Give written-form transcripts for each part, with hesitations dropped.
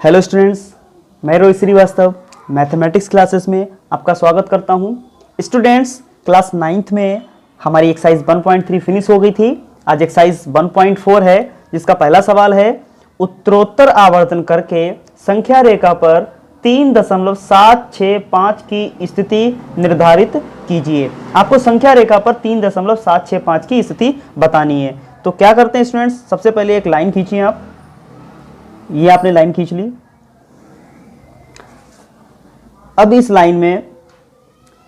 Hello students, मैं Rohit Srivastava mathematics classes में आपका स्वागत करता हूं। स्टूडेंट्स, क्लास 9th में हमारी एक्सरसाइज 1.3 फिनिश हो गई थी। आज एक्सरसाइज 1.4 है, जिसका पहला सवाल है उत्तरोत्तर आवर्तन करके संख्या रेखा पर 3.765 की स्थिति निर्धारित कीजिए। आपको संख्या रेखा पर 3.765 की स्थिति बतानी है। तो क्या करते हैं स्टूडेंट्स, सबसे पहले एक लाइन खींचिए आप। ये आपने लाइन खींच ली। अब इस लाइन में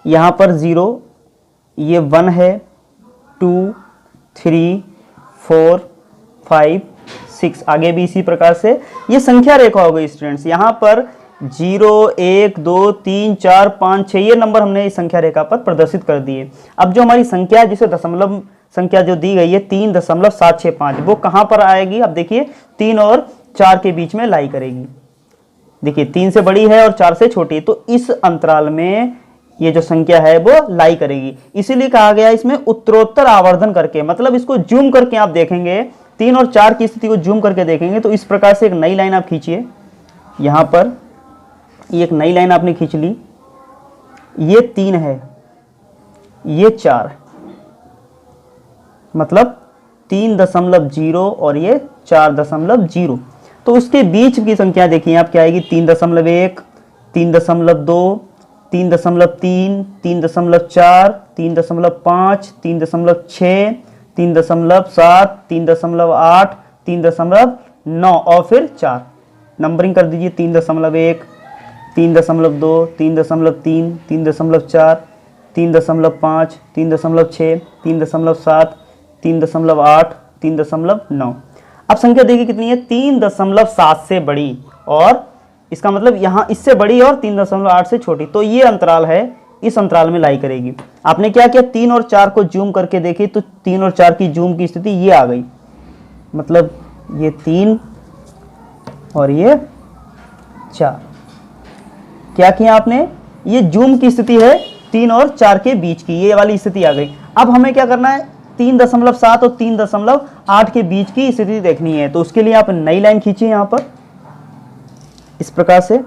यहां पर 0, ये 1 है, 2, 3, 4, 5, 6, आगे भी इसी प्रकार से ये संख्या रेखा हो गई स्टूडेंट्स। यहां पर 0, 1, 2, 3, 4, 5, 6 ये नंबर हमने इस संख्या रेखा पर प्रदर्शित कर दिए। अब जो हमारी संख्या है, जिसे दशमलव संख्या जो दी गई है 3.765, वो कहां पर आएगी? अब देखिए 3 और 4 के बीच में लाई करेगी। देखिए 3 से बड़ी है और 4 से छोटी है, तो इस अंतराल में ये जो संख्या है वो लाई करेगी। इसीलिए कहा गया इसमें उत्तरोत्तर आवर्धन करके, मतलब इसको जूम करके आप देखेंगे, 3 और 4 की स्थिति को जूम करके देखेंगे तो इस प्रकार से एक नई लाइन आप खींचिए। यहां पर ये एक नई लाइन आपने खींच ली। ये 3 है, ये 4, मतलब 3.0 और ये 4.0। तो उसके बीच की संख्या देखिए आप क्या आएगी? 3.1, 3.2, 3.3, 3.4, 3.5, 3.6, 3.7, 3.8, 3.9 और फिर 4। नंबरिंग कर दीजिए। 3.1, 3.2, 3.3, 3.4, 3.5, 3.6, 3.7, 3.8, 3.9। अब संख्या देखिए कितनी है? 3.7 से बड़ी, और इसका मतलब यहाँ इससे बड़ी और 3.8 से छोटी। तो ये अंतराल है, इस अंतराल में लाई करेगी। आपने क्या किया? 3 और 4 को जूम करके देखी तो 3 और 4 की जूम की स्थिति ये आ गई। मतलब ये 3 और ये 4। क्या किया आपने? ये जूम की स्थिति है 3 और 4 के बीच की, ये वाली स्थिति आ गई। अब हमें क्या करना है? 3.7 और 3.8 के बीच की स्थिति देखनी है। तो उसके लिए आप नई लाइन खींचिए। यहां पर इस प्रकार से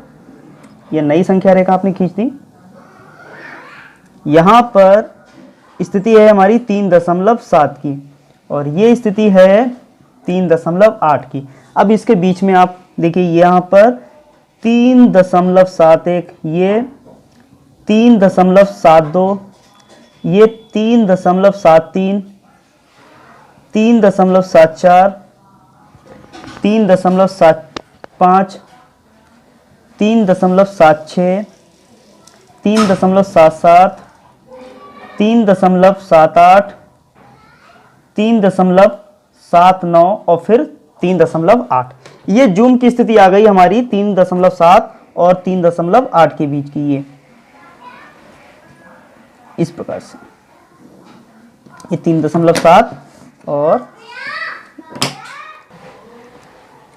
ये नई संख्या रेखा आपने खींच दी। यहां पर स्थिति है हमारी 3.7 की और ये स्थिति है 3.8 की। अब इसके बीच में आप देखिए, यहां पर 3.71, ये 3.72, ये 3.73, 3.74, 3.75, 3.76, 3.77, 3.78, 3.79 और फिर 3.8। ये जूम की स्थिति आ गई हमारी 3.7 और 3.8 के बीच की। ये इस प्रकार से ये 3.7 और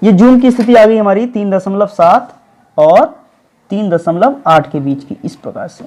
ये जूम की स्थिति आ गई हमारी 3.7 और 3.8 के बीच की, इस प्रकार से।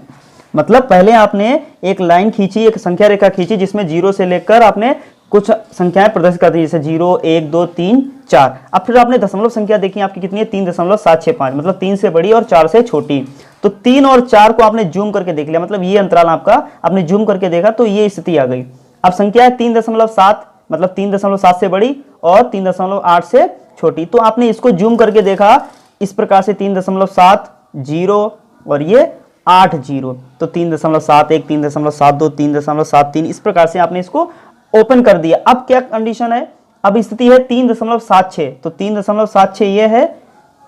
मतलब पहले आपने एक लाइन खींची, एक संख्या रेखा खींची, जिसमें 0 से लेकर आपने कुछ संख्याएं प्रदर्शित कर दी, जैसे 0, 1, 2, 3, 4। अब फिर आपने दशमलव संख्या देखी आपकी कितनी है? 3.765, मतलब 3 से बड़ी और 4 से छोटी। तो 3 और 4 को आपने जूम करके देख लिया, मतलब ये अंतराल आपका आपने जूम करके देखा तो ये स्थिति आ गई। अब संख्या है 3.7, मतलब 3.7 से बड़ी और 3.8 से छोटी। तो आपने इसको जूम करके देखा इस प्रकार से, 3.7, 0 और ये 8, 0। तो 3.71, 3.72, 3.73, इस प्रकार से आपने इसको ओपन कर दिया। अब क्या कंडीशन है? अब स्थिति है 3.76, तो 3.76 ये है,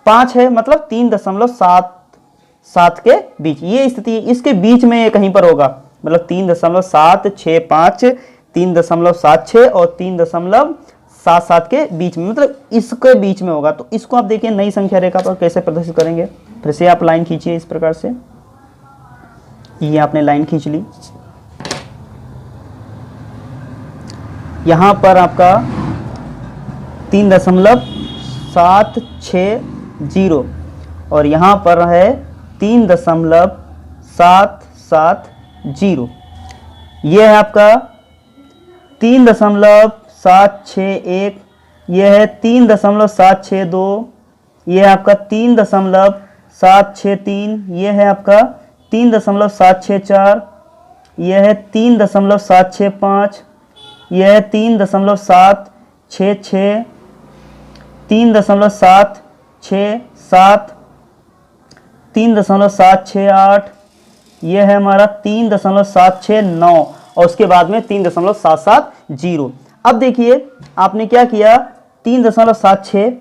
5 है, मतलब 3.77 के बीच ये स्थिति, इसके बीच में ये कहीं पर होगा, मतलब 3.765, 3.76 और 3.77 के बीच में, मतलब इसके बीच में होगा। तो इसको आप देखिए नई संख्या रेखा पर कैसे प्रदर्शित करेंगे। फिर से आप लाइन खींचिए इस प्रकार से। ये आपने लाइन खींच ली। यहां पर आपका 3.760 और यहां पर है 3.770। यह है आपका 3.761, यह है 3.762, ये है आपका 3.763, ये है आपका 3.764, यह है 3.765, यह है 3.766, 3.767, 3.768, यह है हमारा 3.769 और उसके बाद में 3.770। अब देखिए आपने क्या किया, 3.76,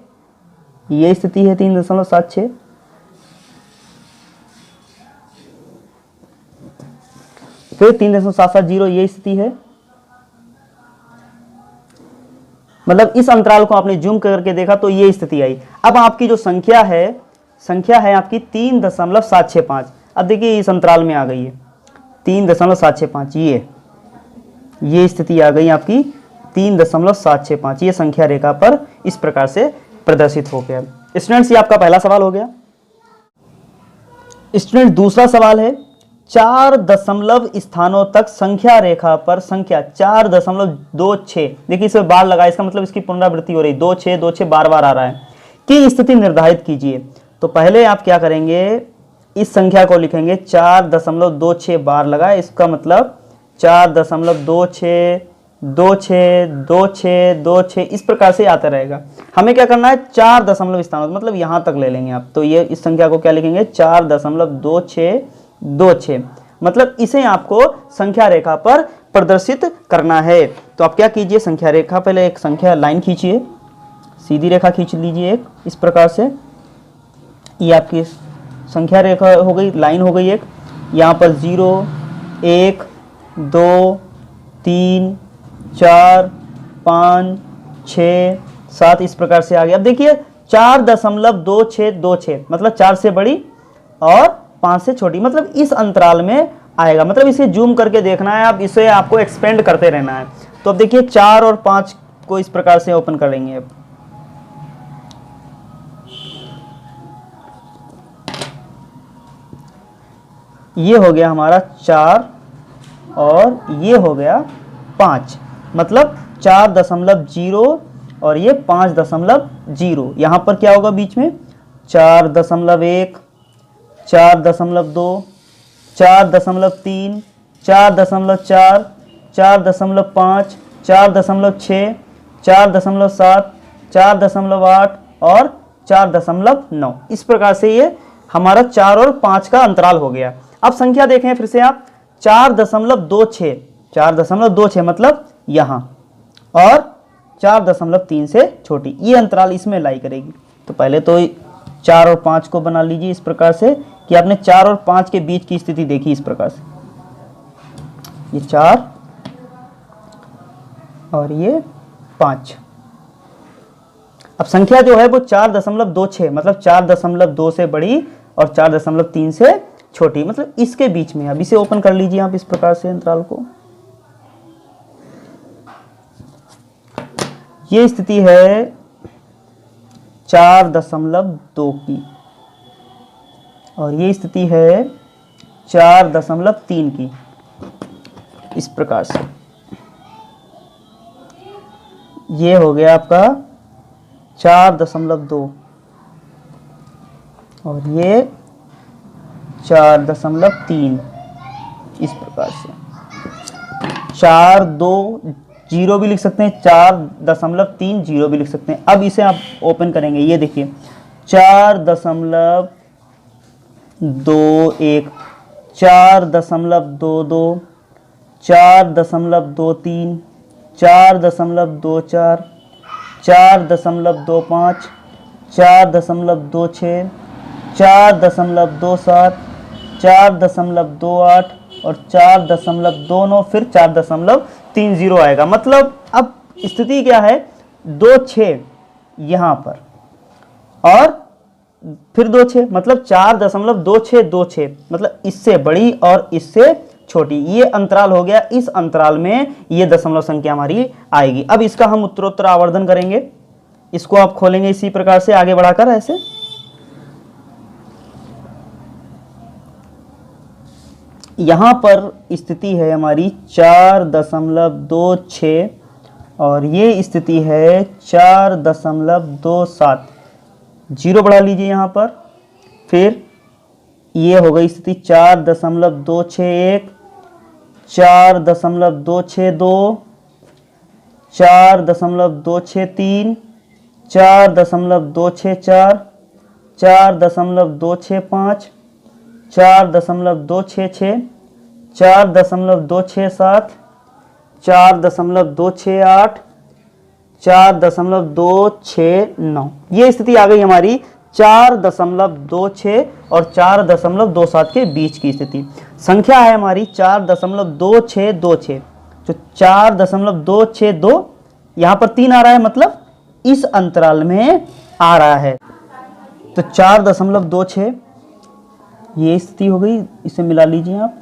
ये स्थिति है 3.76, फिर 3.770 ये स्थिति है। मतलब इस अंतराल को आपने जूम करके देखा तो ये स्थिति आई। अब आपकी जो संख्या है आपकी 3.765। अब देखिए इस अंतराल में आ गई है 3.765, ये स्थिति आ गई आपकी 3.765। ये संख्या रेखा पर इस प्रकार से प्रदर्शित हो गया। स्टूडेंट्स ये आपका पहला सवाल हो गया। स्टूडेंट दूसरा सवाल है, 4 दशमलव स्थानों तक संख्या रेखा पर संख्या 4.26, देखिए इसमें बार लगा, इसका मतलब इसकी पुनरावृत्ति हो रही, 26 26 बार बार आ रहा है, की स्थिति निर्धारित कीजिए। तो पहले आप क्या करेंगे, इस संख्या को लिखेंगे 4.26 बार लगा, इसका मतलब 4.26 26 26 26 इस प्रकार से आता रहेगा। हमें क्या करना है, 4 दशमलव स्थानों मतलब यहां तक ले लेंगे आप। तो ये इस संख्या को क्या लिखेंगे, 4.26 मतलब इसे आपको संख्या रेखा पर प्रदर्शित करना है। तो आप क्या कीजिए, संख्या रेखा पहले एक संख्या लाइन खींचिए, सीधी रेखा खींच लीजिए एक इस प्रकार से। ये आपकी संख्या रेखा हो गई, लाइन हो गई एक। यहाँ पर 0 1 2 3 4 5 6 7 इस प्रकार से आ गया। अब देखिए 4.2626 मतलब 4 से बड़ी और 5 से छोटी, मतलब इस अंतराल में आएगा। मतलब इसे जूम करके देखना है, आप इसे आपको एक्सपेंड करते रहना है। तो अब देखिए 4 और 5 को इस प्रकार से ओपन करेंगे। अब ये हो गया हमारा 4 और ये हो गया 5, मतलब 4.0 और ये 5.0। यहाँ पर क्या होगा बीच में, 4.1 4.2 4.3 4.4 4.5 4.6 4.7 4.8 और 4.9 इस प्रकार से ये हमारा 4 और 5 का अंतराल हो गया। अब संख्या देखें फिर से आप, 4.26 मतलब यहाँ, और 4.3 से छोटी, ये अंतराल इसमें लाई करेगी। तो पहले तो 4 और 5 को बना लीजिए इस प्रकार से कि आपने 4 और 5 के बीच की स्थिति देखी इस प्रकार से, ये 4 और ये 5। अब संख्या जो है वो 4.26 मतलब 4.2 से बड़ी और 4.3 से छोटी, मतलब इसके बीच में। अब इसे ओपन कर लीजिए आप इस प्रकार से अंतराल को। ये स्थिति है 4.2 की और ये स्थिति है 4.3 की इस प्रकार से। ये हो गया आपका 4.2 और ये 4.3 इस प्रकार से। 4 2 0 भी लिख सकते हैं, 4.3 0 भी लिख सकते हैं। अब इसे आप ओपन करेंगे, ये देखिए 4.21 4.22 4.23 4.24 4.25 4.26 4.27 4.28 और 4.29 फिर 4.30 आएगा। मतलब अब स्थिति क्या है, 2 6 यहाँ पर और फिर 2 6 मतलब 4.2626 मतलब इससे बड़ी और इससे छोटी, ये अंतराल हो गया। इस अंतराल में ये दशमलव संख्या हमारी आएगी। अब इसका हम उत्तरोत्तर आवर्धन करेंगे, इसको आप खोलेंगे इसी प्रकार से आगे बढ़ाकर ऐसे। यहां पर स्थिति है हमारी 4.26 और ये स्थिति है 4.27। जीरो बढ़ा लीजिए यहाँ पर। फिर ये हो गई स्थिति 4.261, 4.262, 4.263, 4.264, 4.265, 4.266, 4.267, 4.268, 4.269। ये स्थिति आ गई हमारी 4.26 और 4.27 के बीच की स्थिति। संख्या है हमारी 4.2626, जो 4.262 यहाँ पर 3 आ रहा है, मतलब इस अंतराल में आ रहा है। तो 4.26 ये स्थिति हो गई, इसे मिला लीजिए आप।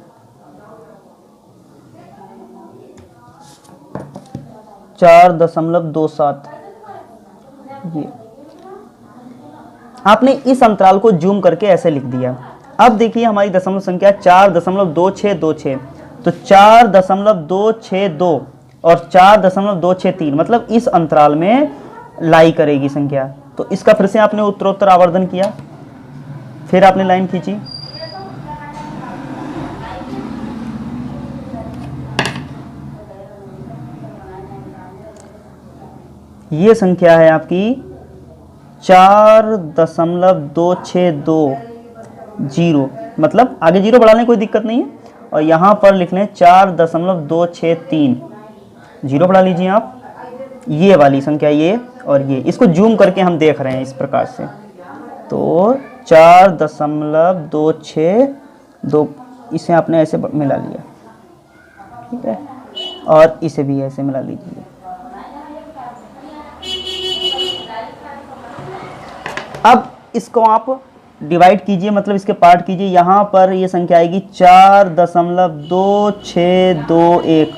4.27 ये आपने इस अंतराल को जूम करके ऐसे लिख दिया। अब देखिए हमारी दशमलव संख्या 4.2626, तो 4.262 और 4.263 मतलब इस अंतराल में लाई करेगी संख्या। तो इसका फिर से आपने उत्तरोत्तर आवर्धन किया, फिर आपने लाइन खींची, ये संख्या है आपकी 4.262, मतलब आगे जीरो बढ़ाने की कोई दिक्कत नहीं है, और यहाँ पर लिख लें 4.263, जीरो बढ़ा लीजिए आप। ये वाली संख्या ये और ये, इसको जूम करके हम देख रहे हैं इस प्रकार से। तो 4.262, इसे आपने ऐसे मिला लिया, ठीक है, और इसे भी ऐसे मिला लीजिए। अब इसको आप डिवाइड कीजिए, मतलब इसके पार्ट कीजिए। यहाँ पर ये संख्या आएगी 4.2621,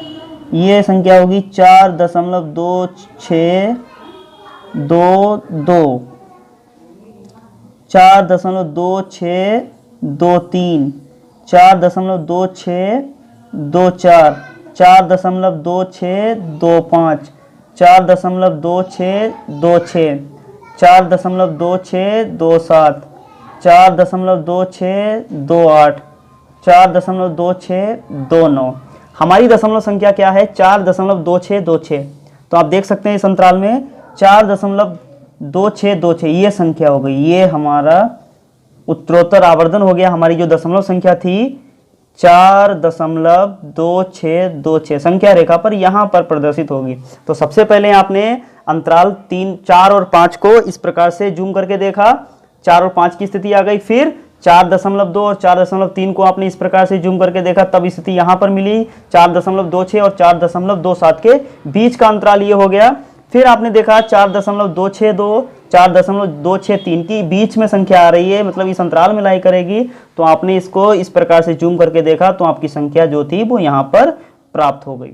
ये संख्या होगी 4.2622, 4.2623, 4.2624, 4.2625, 4.2626, 4.2627, 4.2628, 4.2629। हमारी दशमलव संख्या क्या है? 4.2626। तो आप देख सकते हैं इस अंतराल में 4.2626 ये संख्या हो गई। ये हमारा उत्तरोत्तर आवर्धन हो गया। हमारी जो दशमलव संख्या थी 4.2626 संख्या रेखा पर यहाँ पर प्रदर्शित होगी। तो सबसे पहले आपने अंतराल 3, 4 और 5 को इस प्रकार से जूम करके देखा, 4 और 5 की स्थिति आ गई। फिर 4.2 और 4.3 को आपने इस प्रकार से जूम करके देखा, तब स्थिति यहाँ पर मिली 4.26 और 4.27 के बीच का अंतराल ये हो गया। फिर आपने देखा 4.262, 4.263 की बीच में संख्या आ रही है, मतलब इस अंतराल में लाई करेगी। तो आपने इसको इस प्रकार से जूम करके देखा, तो आपकी संख्या जो थी वो यहाँ पर प्राप्त हो गई।